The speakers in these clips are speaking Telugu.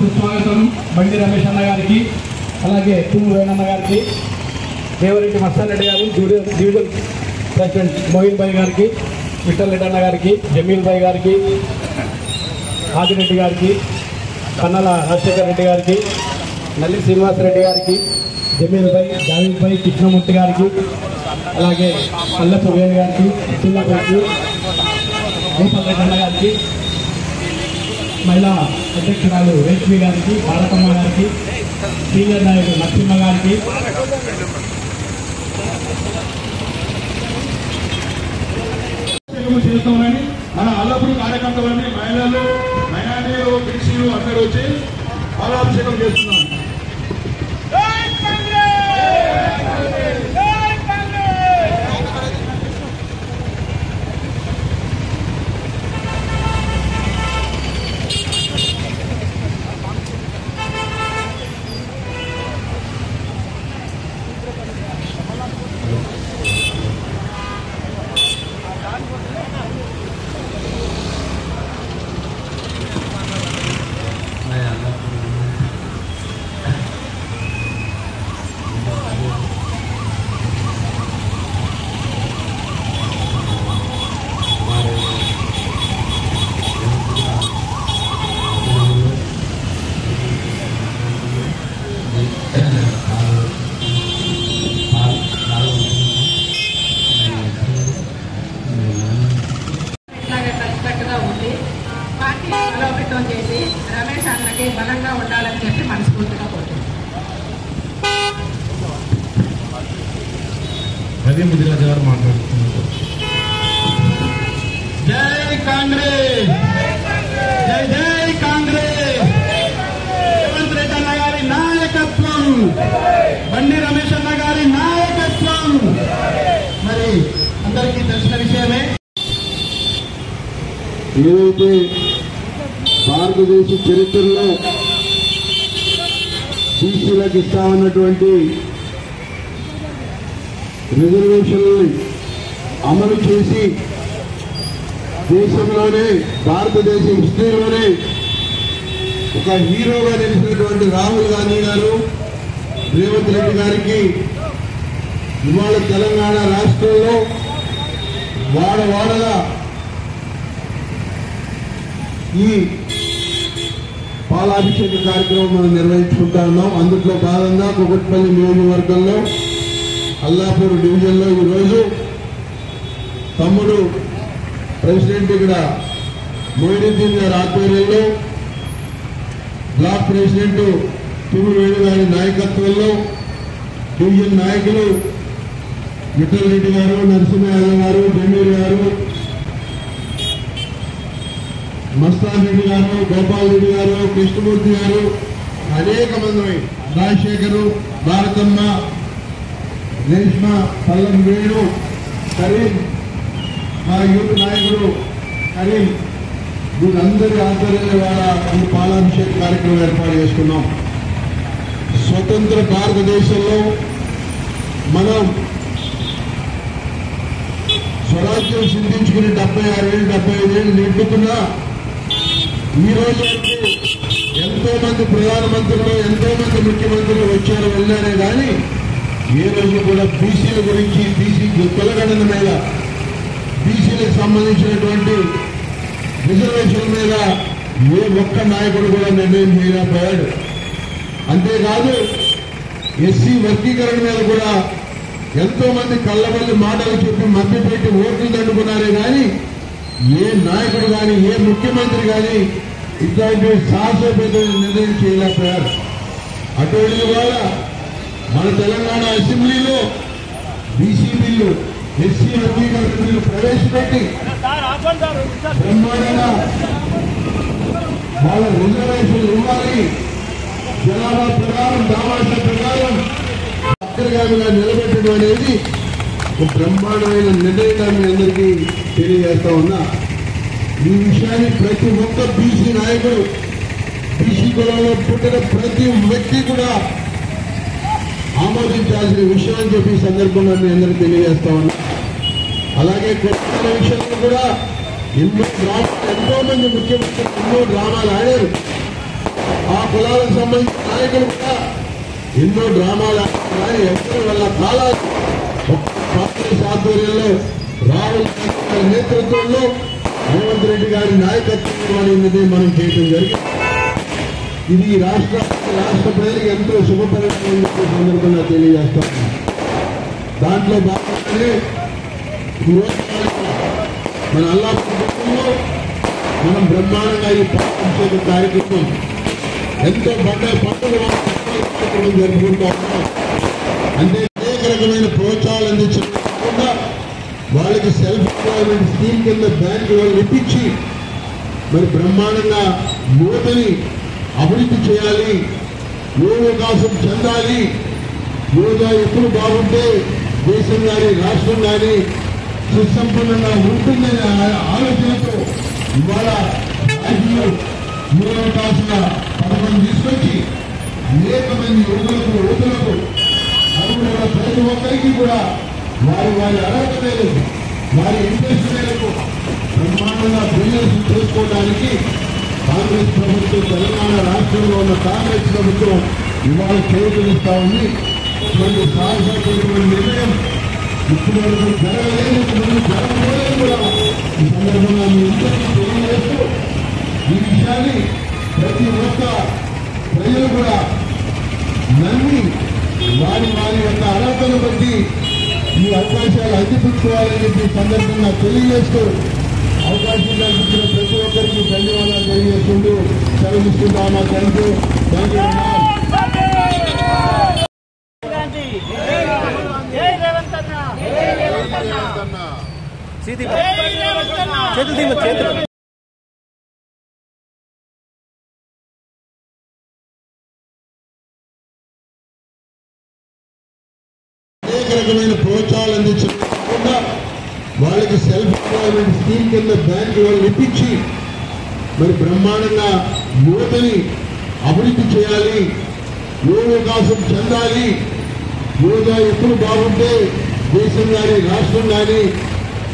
సుస్వాగతం బండి రమేష్ అన్న గారికి, అలాగే తుమ్ము వేణన్న గారికి, దేవరెడ్డి మస్తాన్ రెడ్డి గారు, డివిజన్ ప్రెసిడెంట్ మోయిన్ భాయ్ గారికి, విఠల్ రెడ్డి అన్న గారికి, జమీల్ భాయ్ గారికి, ఆదిరెడ్డి గారికి, కన్నల రాజశేఖర్ రెడ్డి గారికి, నల్లి శ్రీనివాసరెడ్డి గారికి, జమీల్ భాయ్, జావీద్ భాయ్, కృష్ణమూర్తి గారికి, అలాగే పల్లెపు వేణు గారికి, అబ్దుల్లా గారికి, గోపాల్ రెడ్డి అన్న గారికి, మహిళా అధ్యక్షురాలు రేష్మి గారికి, భారతమ్మ గారికి, సీనియర్ నాయకుడు నరసింహ గారికి, చేస్తామని మన అల్లపూడి కార్యకర్తలని మహిళలు, మైనారిటీలు, బీసీలు అందరూ వచ్చి పాలాభిషేకం చేస్తున్నాం. చేసి రమేష్ అన్నకి బలంగా ఉండాలని చెప్పి మనస్ఫూర్తిగా కోరుతున్నాను. అదే ముదిరాజు గారు మాట్లాడుతున్నారు. జై కాంగ్రెస్, జై జై కాంగ్రెస్. రేవంత్ రెడ్డి అన్న గారి నాయకత్వం, బండి రమేష్ అన్న గారి నాయకత్వం మరి అందరికీ తెలిసిన విషయమే. ఏదైతే భారతదేశ చరిత్రలో బీసీలకు ఇస్తామన్నటువంటి రిజర్వేషన్లను అమలు చేసి దేశంలోనే, భారతదేశ హిస్టరీలోనే ఒక హీరోగా నిలిచినటువంటి రాహుల్ గాంధీ గారు, రేవంత్ రెడ్డి గారికి ఇవాళ తెలంగాణ రాష్ట్రంలో వాడవాడగా ఈ పాలాభిషేక కార్యక్రమం మనం నిర్వహించుకుంటా ఉన్నాం. అందులో భాగంగా కుకట్పల్లి నియోజకవర్గంలో అల్లాపూర్ డివిజన్లో ఈరోజు తమ్ముడు ప్రెసిడెంట్ ఇక్కడ మొయినుద్దీన్ గారి ఆధ్వర్యంలో, బ్లాక్ ప్రెసిడెంట్ తుమ్ము వేణు గారి నాయకత్వంలో డివిజన్ నాయకులు విఠల్ రెడ్డి గారు, నరసింహ యాదవ్ గారు, జమీర్ గారు, మస్తాన్ రెడ్డి గారు, గోపాల్ రెడ్డి గారు, కృష్ణమూర్తి గారు, అనేక మంది, రాజశేఖరు, భారతమ్మ, రేష్మ, పల్లం వేణు, కరీం, మా యూత్ నాయకుడు కరీం, వీళ్ళందరి ఆధ్వర్యంలో వాళ్ళ ఈ పాలాభిషేక కార్యక్రమం ఏర్పాటు చేసుకున్నాం. స్వతంత్ర భారతదేశంలో మనం స్వరాజ్యం సిద్ధించుకుని 76 ఏళ్ళు 75 ఏళ్ళు నిండుకున్నా ఈ రోజు ఎంతో మంది ప్రధానమంత్రులు, ఎంతో మంది ముఖ్యమంత్రులు వచ్చారు వెళ్ళారే కానీ ఏ రోజు కూడా బీసీల గురించి, బీసీ కులగణన మీద, బీసీలకు సంబంధించినటువంటి రిజర్వేషన్ మీద ఏ ఒక్క నాయకుడు కూడా నిర్ణయం చేయలేకపోయాడు. అంతేకాదు ఎస్సీ వర్గీకరణ మీద కూడా ఎంతో మంది కళ్ళబల్లి మాటలు చెప్పి మభ్యపెట్టి ఓట్లు దండుకున్నారే కానీ ఏ నాయకుడు కానీ, ఏ ముఖ్యమంత్రి కానీ ఇట్లాంటి సాహసోపేతమైన నిర్ణయం చేయలేకపోయారు. అటువంటి వాళ్ళ మన తెలంగాణ అసెంబ్లీలో బీసీ బిల్లు, ఎస్సీ వర్గీకరణ బిల్లు ప్రవేశపెట్టి బ్రహ్మాండంగా వాళ్ళ రిజర్వేషన్లు ఇవ్వాలి, జనాభా ప్రకారం, దామాషా ప్రకారం అగ్రగామిగా నిలబెట్టడం అనేది ఒక బ్రహ్మాండమైన నిర్ణయంగా మీ అందరికీ తెలియజేస్తా ఉన్నా. ఈ విషయాన్ని ప్రతి ఒక్క బీసీ నాయకుడు, బీసీ కులంలో పుట్టిన ప్రతి వ్యక్తి కూడా ఆమోదించాల్సిన విషయం అని చెప్పి ఈ సందర్భంగా మీ అందరికీ తెలియజేస్తా ఉన్నా. అలాగే కొత్త విషయంలో కూడా ఎంతో మంది ముఖ్యమంత్రులు ఎన్నో డ్రామాలు ఆడారు. ఆ కులాలకు సంబంధించిన నాయకులు కూడా ఎన్నో డ్రామాలు కానీ ఎవరి వల్ల కాలాలు కాంగ్రెస్ ఆధ్వర్యంలో రాహుల్ గాంధీ గారి నేతృత్వంలో రేవంత్ రెడ్డి గారి నాయకత్వం అనేది మనం చేయడం జరిగింది. ఇది రాష్ట్ర ప్రజలకు ఎంతో శుభపరిణామం సందర్భంగా తెలియజేస్తాం. దాంట్లో భాగంగానే మన అల్లాపూర్లో మనం బ్రహ్మాండంగా ఈ పాఠశాల కార్యక్రమం ఎంతో పండుగ జరుపుకుంటా ఉన్నాం. అంటే అనేక రకమైన ప్రోత్సాహాలు అందించకుండా వాళ్ళకి సెల్ఫ్ ఎంప్లాయ్మెంట్ స్కీమ్ కింద బ్యాంకు వాళ్ళు ఇప్పించి మరి బ్రహ్మాండంగా యువతని అభివృద్ధి చేయాలి, యువ వికాసం చెందాలి, యువత ఎప్పుడు బాగుంటే దేశం కానీ రాష్ట్రం కానీ సుసంపన్నంగా ఉంటుందనే ఆలోచనతో ఇవాళ రాజకీయ యువ వికాస పథకం తీసుకొచ్చి అనేక మంది యువతులకు అర్హులైన ప్రతి ఒక్కరికి కూడా వారి అర్హత మేరకు వారి ఇంట్రెస్ట్ మేరకు బ్రహ్మాండంగా బిజినెస్ చేసుకోవడానికి కాంగ్రెస్ ప్రభుత్వం తెలంగాణ రాష్ట్రంలో ఉన్న కాంగ్రెస్ ప్రభుత్వం ఇవాళ చేతులిస్తా ఉంది. ఇటువంటి సాహసమైనటువంటి నిర్ణయం ఇప్పుడు వరకు జరగలేదు, జరగలేదు కూడా. ఈ సందర్భంగా మీ ఇంటికి తెలియజేస్తూ ఈ విషయాన్ని ప్రతి ఒక్క ప్రజలు కూడా నమ్మి వారి యొక్క అర్హతను బట్టి ఈ అవకాశాలు అందిపుచ్చుకోవాలని చెప్పి సందర్భంగా తెలియజేస్తూ అవకాశం కల్పించిన ప్రతి ఒక్కరికి ధన్యవాదాలు తెలియజేస్తుంటూ సెలవిస్తున్నామా. Thank you. అనేక రకమైన ప్రోత్సాహాలు అందించకుండా వాళ్ళకి సెల్ఫ్ ఎంప్లాయ్మెంట్ స్కీమ్ కింద బ్యాంకు వాళ్ళు ఇప్పించి మరి బ్రహ్మాండంగా యువతని అభివృద్ధి చేయాలి, యువ వికాసం చెందాలి, యువత ఎప్పుడు బాగుంటే దేశం కానీ రాష్ట్రం కానీ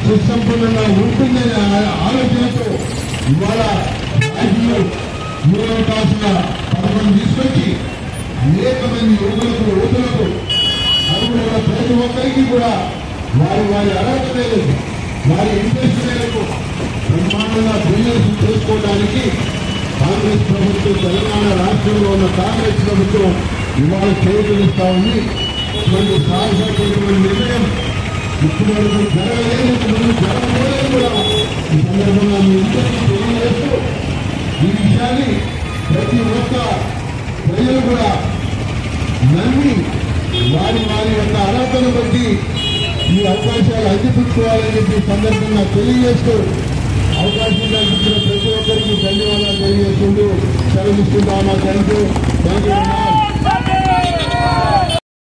సుసంపన్నంగా ఉంటుందనే ఆలోచనతో ఇవాళ రాజకీయ యువ వికాస పథకం తీసుకొచ్చి అనేక మంది యువతులకు అర్హులైన ప్రతి ఒక్కరికి కూడా వారి అర్హత మేరకు వారి ఇంట్రెస్ట్ మేరకు బ్రహ్మాండంగా బిజినెస్ చేసుకోవడానికి కాంగ్రెస్ ప్రభుత్వం తెలంగాణ రాష్ట్రంలో ఉన్న కాంగ్రెస్ ప్రభుత్వం ఇవాళ చేతులిస్తా ఉంది. ఇటువంటి సాహసమైనటువంటి నిర్ణయం ఇప్పుడు వరకు జరగలేదు, జరగలేదు కూడా. ఈ సందర్భంగా మీ ఇంటికి తెలియజేస్తూ ఈ విషయాన్ని ప్రతి ఒక్క ప్రజలు కూడా నమ్మి వారి యొక్క అర్హతను బట్టి ఈ అవకాశాలు అందిపుచ్చుకోవాలని చెప్పి సందర్భంగా తెలియజేస్తూ అవకాశం కల్పించిన ప్రతి ఒక్కరికి ధన్యవాదాలు తెలియజేస్తుంటూ సెలవిస్తున్నామా. Thank you.